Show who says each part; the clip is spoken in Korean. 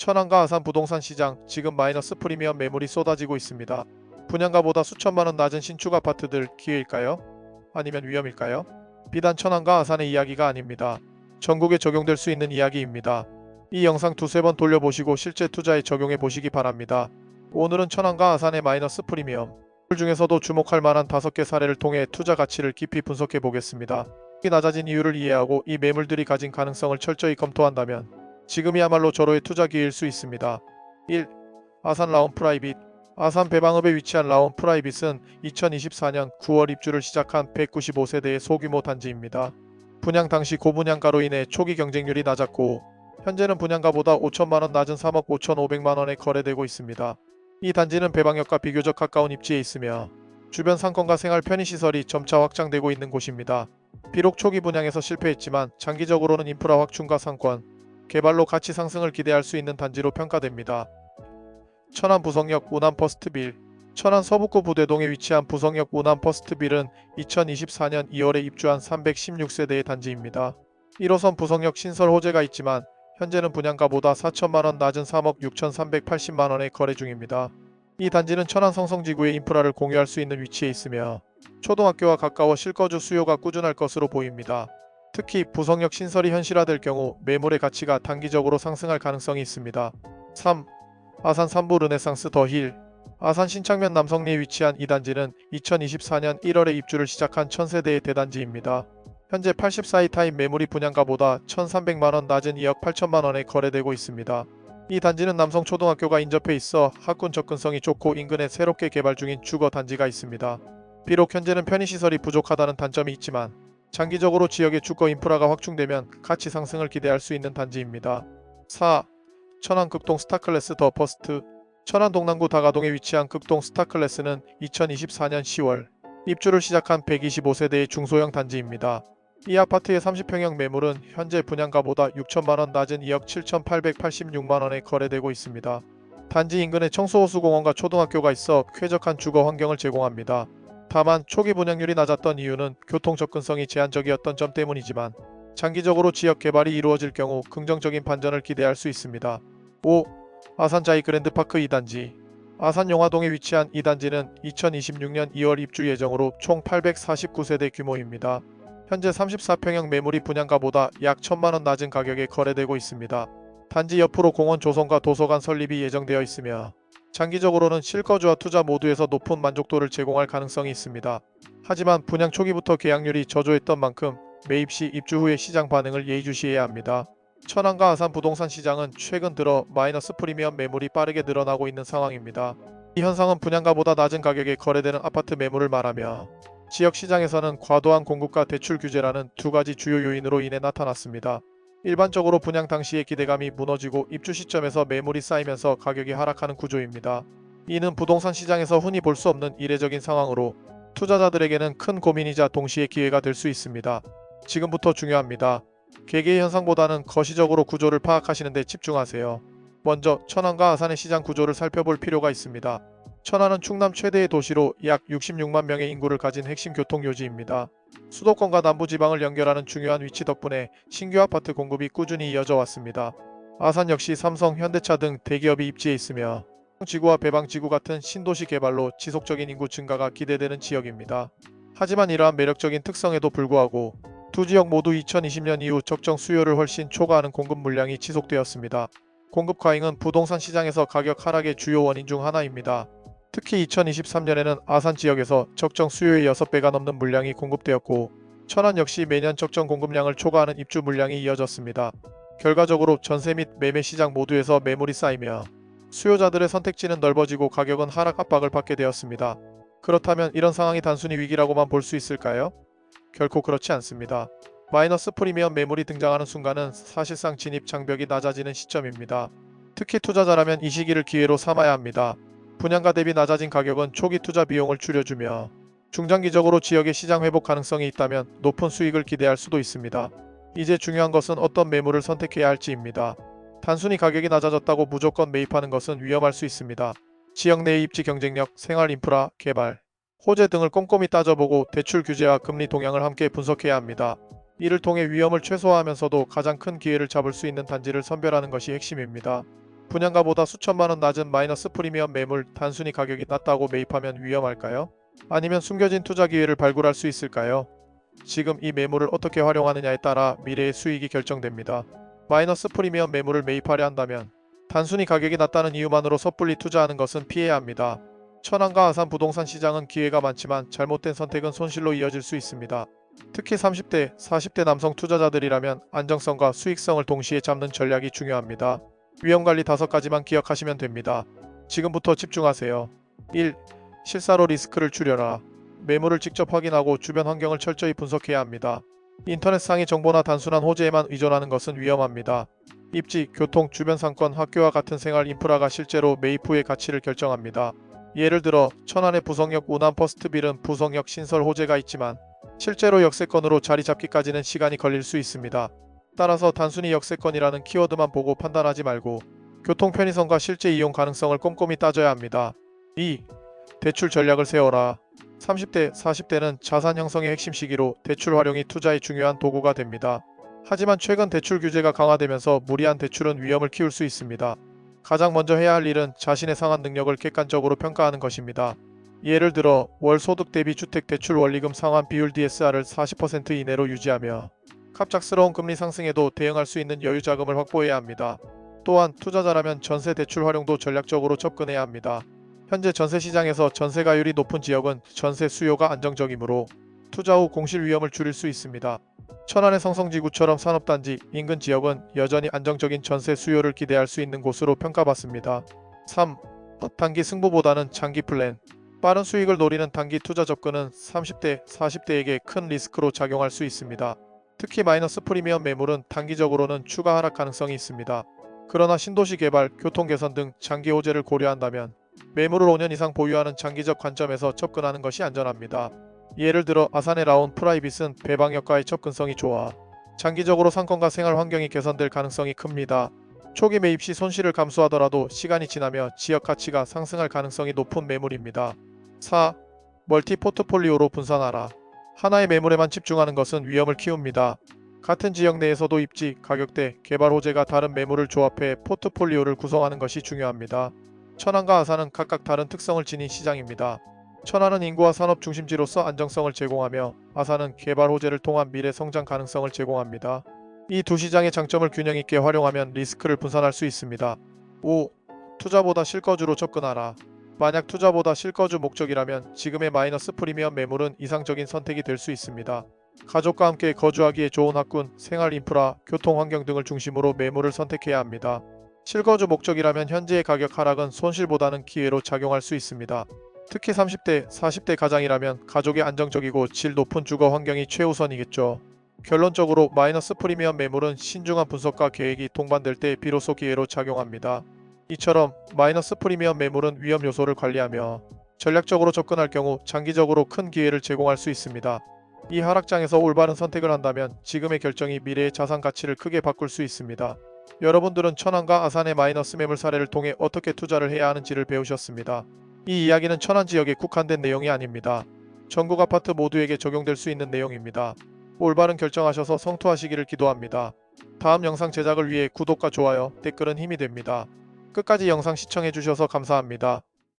Speaker 1: 천안과 아산 부동산 시장 지금 마이너스 프리미엄 매물이 쏟아지고 있습니다. 분양가보다 수천만원 낮은 신축 아파트들 기회일까요? 아니면 위험일까요? 비단 천안과 아산의 이야기가 아닙니다. 전국에 적용될 수 있는 이야기입니다. 이 영상 두세 번 돌려보시고 실제 투자에 적용해 보시기 바랍니다. 오늘은 천안과 아산의 마이너스 프리미엄 그 중에서도 주목할 만한 5개 사례를 통해 투자 가치를 깊이 분석해 보겠습니다. 이 낮아진 이유를 이해하고 이 매물들이 가진 가능성을 철저히 검토한다면 지금이야말로 절호의 투자 기회일 수 있습니다. 1. 아산 라온 프라이빗. 아산 배방읍에 위치한 라온 프라이빗은 2024년 9월 입주를 시작한 195세대의 소규모 단지입니다. 분양 당시 고분양가로 인해 초기 경쟁률이 낮았고 현재는 분양가보다 5천만원 낮은 3억 5,500만원에 거래되고 있습니다. 이 단지는 배방역과 비교적 가까운 입지에 있으며 주변 상권과 생활 편의시설이 점차 확장되고 있는 곳입니다. 비록 초기 분양에서 실패했지만 장기적으로는 인프라 확충과 상권, 개발로 가치 상승을 기대할 수 있는 단지로 평가됩니다. 천안 부성역 우남 퍼스트빌. 천안 서북구 부대동에 위치한 부성역 우남 퍼스트빌은 2024년 2월에 입주한 316세대의 단지입니다. 1호선 부성역 신설 호재가 있지만 현재는 분양가보다 4천만원 낮은 3억 6,380만원에 거래 중입니다. 이 단지는 천안 성성지구의 인프라를 공유할 수 있는 위치에 있으며 초등학교와 가까워 실거주 수요가 꾸준할 것으로 보입니다. 특히 부성역 신설이 현실화될 경우 매물의 가치가 단기적으로 상승할 가능성이 있습니다. 3. 아산 삼부 르네상스 더힐. 아산 신창면 남성리에 위치한 이 단지는 2024년 1월에 입주를 시작한 1000세대의 대단지입니다. 현재 84이타임 매물이 분양가보다 1,300만원 낮은 2억 8천만원에 거래되고 있습니다. 이 단지는 남성 초등학교가 인접해 있어 학군 접근성이 좋고 인근에 새롭게 개발 중인 주거 단지가 있습니다. 비록 현재는 편의시설이 부족하다는 단점이 있지만 장기적으로 지역의 주거 인프라가 확충되면 가치 상승을 기대할 수 있는 단지입니다. 4. 천안 극동 스타클래스 더 퍼스트. 천안 동남구 다가동에 위치한 극동 스타클래스는 2024년 10월 입주를 시작한 125세대의 중소형 단지입니다. 이 아파트의 30평형 매물은 현재 분양가보다 6천만원 낮은 2억 7,886만원에 거래되고 있습니다. 단지 인근에 청소호수공원과 초등학교가 있어 쾌적한 주거 환경을 제공합니다. 다만 초기 분양률이 낮았던 이유는 교통 접근성이 제한적이었던 점 때문이지만 장기적으로 지역 개발이 이루어질 경우 긍정적인 반전을 기대할 수 있습니다. 5. 아산자이 그랜드파크 2단지. 아산 용화동에 위치한 이 단지는 2026년 2월 입주 예정으로 총 849세대 규모입니다. 현재 34평형 매물이 분양가보다 약 1천만원 낮은 가격에 거래되고 있습니다. 단지 옆으로 공원 조성과 도서관 설립이 예정되어 있으며 장기적으로는 실거주와 투자 모두에서 높은 만족도를 제공할 가능성이 있습니다. 하지만 분양 초기부터 계약률이 저조했던 만큼 매입 시 입주 후의 시장 반응을 예의주시해야 합니다. 천안과 아산 부동산 시장은 최근 들어 마이너스 프리미엄 매물이 빠르게 늘어나고 있는 상황입니다. 이 현상은 분양가보다 낮은 가격에 거래되는 아파트 매물을 말하며 지역 시장에서는 과도한 공급과 대출 규제라는 두 가지 주요 요인으로 인해 나타났습니다. 일반적으로 분양 당시의 기대감이 무너지고 입주 시점에서 매물이 쌓이면서 가격이 하락하는 구조입니다. 이는 부동산 시장에서 흔히 볼 수 없는 이례적인 상황으로 투자자들에게는 큰 고민이자 동시에 기회가 될 수 있습니다. 지금부터 중요합니다. 개개의 현상보다는 거시적으로 구조를 파악하시는 데 집중하세요. 먼저 천안과 아산의 시장 구조를 살펴볼 필요가 있습니다. 천안은 충남 최대의 도시로 약 66만 명의 인구를 가진 핵심 교통요지입니다. 수도권과 남부지방을 연결하는 중요한 위치 덕분에 신규 아파트 공급이 꾸준히 이어져 왔습니다. 아산 역시 삼성, 현대차 등 대기업이 입지해 있으며 지구와 배방지구 같은 신도시 개발로 지속적인 인구 증가가 기대되는 지역입니다. 하지만 이러한 매력적인 특성에도 불구하고 두 지역 모두 2020년 이후 적정 수요를 훨씬 초과하는 공급 물량이 지속되었습니다. 공급 과잉은 부동산 시장에서 가격 하락의 주요 원인 중 하나입니다. 특히 2023년에는 아산 지역에서 적정 수요의 6배가 넘는 물량이 공급되었고 천안 역시 매년 적정 공급량을 초과하는 입주 물량이 이어졌습니다. 결과적으로 전세 및 매매 시장 모두에서 매물이 쌓이며 수요자들의 선택지는 넓어지고 가격은 하락 압박을 받게 되었습니다. 그렇다면 이런 상황이 단순히 위기라고만 볼 수 있을까요? 결코 그렇지 않습니다. 마이너스 프리미엄 매물이 등장하는 순간은 사실상 진입 장벽이 낮아지는 시점입니다. 특히 투자자라면 이 시기를 기회로 삼아야 합니다. 분양가 대비 낮아진 가격은 초기 투자 비용을 줄여주며 중장기적으로 지역의 시장 회복 가능성이 있다면 높은 수익을 기대할 수도 있습니다. 이제 중요한 것은 어떤 매물을 선택해야 할지입니다. 단순히 가격이 낮아졌다고 무조건 매입하는 것은 위험할 수 있습니다. 지역 내의 입지 경쟁력, 생활 인프라, 개발, 호재 등을 꼼꼼히 따져보고 대출 규제와 금리 동향을 함께 분석해야 합니다. 이를 통해 위험을 최소화하면서도 가장 큰 기회를 잡을 수 있는 단지를 선별하는 것이 핵심입니다. 분양가보다 수천만원 낮은 마이너스 프리미엄 매물 단순히 가격이 낮다고 매입하면 위험할까요? 아니면 숨겨진 투자 기회를 발굴할 수 있을까요? 지금 이 매물을 어떻게 활용하느냐에 따라 미래의 수익이 결정됩니다. 마이너스 프리미엄 매물을 매입하려 한다면 단순히 가격이 낮다는 이유만으로 섣불리 투자하는 것은 피해야 합니다. 천안과 아산 부동산 시장은 기회가 많지만 잘못된 선택은 손실로 이어질 수 있습니다. 특히 30대, 40대 남성 투자자들이라면 안정성과 수익성을 동시에 잡는 전략이 중요합니다. 위험관리 5가지만 기억하시면 됩니다. 지금부터 집중하세요. 1. 실사로 리스크를 줄여라. 매물을 직접 확인하고 주변 환경을 철저히 분석해야 합니다. 인터넷 상의 정보나 단순한 호재에만 의존하는 것은 위험합니다. 입지, 교통, 주변 상권, 학교와 같은 생활 인프라가 실제로 매입 후의 가치를 결정합니다. 예를 들어 천안의 부성역 우남 퍼스트빌은 부성역 신설 호재가 있지만 실제로 역세권으로 자리 잡기까지는 시간이 걸릴 수 있습니다. 따라서 단순히 역세권이라는 키워드만 보고 판단하지 말고 교통 편의성과 실제 이용 가능성을 꼼꼼히 따져야 합니다. 2. 대출 전략을 세워라. 30대, 40대는 자산 형성의 핵심 시기로 대출 활용이 투자의 중요한 도구가 됩니다. 하지만 최근 대출 규제가 강화되면서 무리한 대출은 위험을 키울 수 있습니다. 가장 먼저 해야 할 일은 자신의 상환 능력을 객관적으로 평가하는 것입니다. 예를 들어 월 소득 대비 주택 대출 원리금 상환 비율 DSR을 40% 이내로 유지하며 갑작스러운 금리 상승에도 대응할 수 있는 여유 자금을 확보해야 합니다. 또한 투자자라면 전세 대출 활용도 전략적으로 접근해야 합니다. 현재 전세 시장에서 전세가율이 높은 지역은 전세 수요가 안정적이므로 투자 후 공실 위험을 줄일 수 있습니다. 천안의 성성지구처럼 산업단지 인근 지역은 여전히 안정적인 전세 수요를 기대할 수 있는 곳으로 평가받습니다. 3. 단기 승부보다는 장기 플랜. 빠른 수익을 노리는 단기 투자 접근은 30대, 40대에게 큰 리스크로 작용할 수 있습니다. 특히 마이너스 프리미엄 매물은 단기적으로는 추가 하락 가능성이 있습니다. 그러나 신도시 개발, 교통 개선 등 장기 호재를 고려한다면 매물을 5년 이상 보유하는 장기적 관점에서 접근하는 것이 안전합니다. 예를 들어 아산의 라온 프라이빗은 배방역과의 접근성이 좋아 장기적으로 상권과 생활 환경이 개선될 가능성이 큽니다. 초기 매입 시 손실을 감수하더라도 시간이 지나며 지역 가치가 상승할 가능성이 높은 매물입니다. 4. 멀티 포트폴리오로 분산하라. 하나의 매물에만 집중하는 것은 위험을 키웁니다. 같은 지역 내에서도 입지, 가격대, 개발 호재가 다른 매물을 조합해 포트폴리오를 구성하는 것이 중요합니다. 천안과 아산은 각각 다른 특성을 지닌 시장입니다. 천안은 인구와 산업 중심지로서 안정성을 제공하며 아산은 개발 호재를 통한 미래 성장 가능성을 제공합니다. 이 두 시장의 장점을 균형 있게 활용하면 리스크를 분산할 수 있습니다. 5. 투자보다 실거주로 접근하라. 만약 투자보다 실거주 목적이라면 지금의 마이너스 프리미엄 매물은 이상적인 선택이 될 수 있습니다. 가족과 함께 거주하기에 좋은 학군, 생활 인프라, 교통 환경 등을 중심으로 매물을 선택해야 합니다. 실거주 목적이라면 현재의 가격 하락은 손실보다는 기회로 작용할 수 있습니다. 특히 30대, 40대 가장이라면 가족의 안정적이고 질 높은 주거 환경이 최우선이겠죠. 결론적으로 마이너스 프리미엄 매물은 신중한 분석과 계획이 동반될 때 비로소 기회로 작용합니다. 이처럼 마이너스 프리미엄 매물은 위험 요소를 관리하며 전략적으로 접근할 경우 장기적으로 큰 기회를 제공할 수 있습니다. 이 하락장에서 올바른 선택을 한다면 지금의 결정이 미래의 자산 가치를 크게 바꿀 수 있습니다. 여러분들은 천안과 아산의 마이너스 매물 사례를 통해 어떻게 투자를 해야 하는지를 배우셨습니다. 이 이야기는 천안 지역에 국한된 내용이 아닙니다. 전국 아파트 모두에게 적용될 수 있는 내용입니다. 올바른 결정하셔서 성투하시기를 기도합니다. 다음 영상 제작을 위해 구독과 좋아요, 댓글은 힘이 됩니다. 끝까지 영상 시청해주셔서 감사합니다.